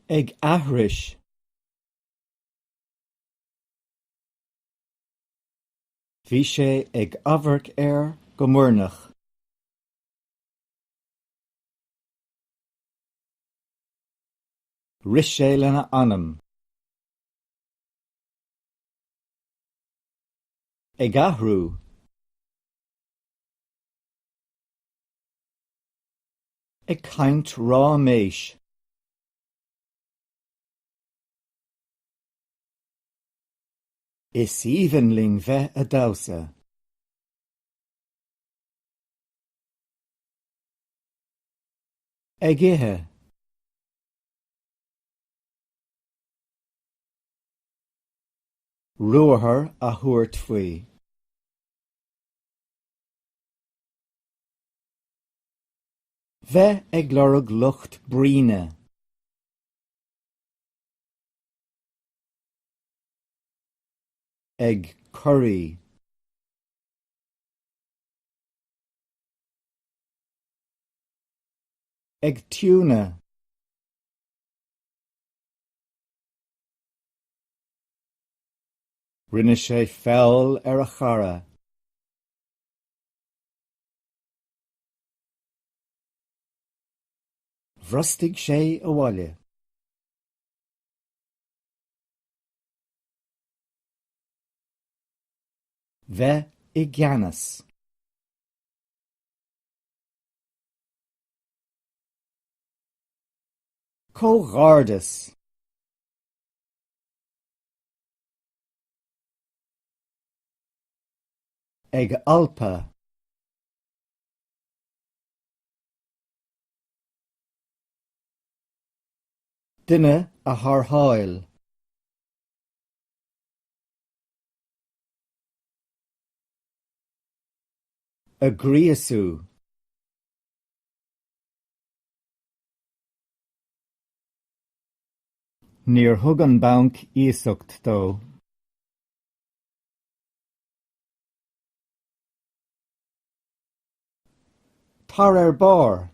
Ag ahris. Bhí sé ag abhairt go Muirneach. Ris sé lena anam. Ag athrú. Ag caint rá méis. Is evenling bheith a domsa. Ag ithe. Ruathair a thabhairt faoi. Bheith ag lorg lucht bríne. Ag curry. Ag tuna. Rinne sé feall a chara. Bhrostigh sé a bhaile. Bheith i gceannas. Comhghardas. Ag alpa. Duine a thartháil. A gríosú. Níor thug an banc íosacht dó. Tar ar bár.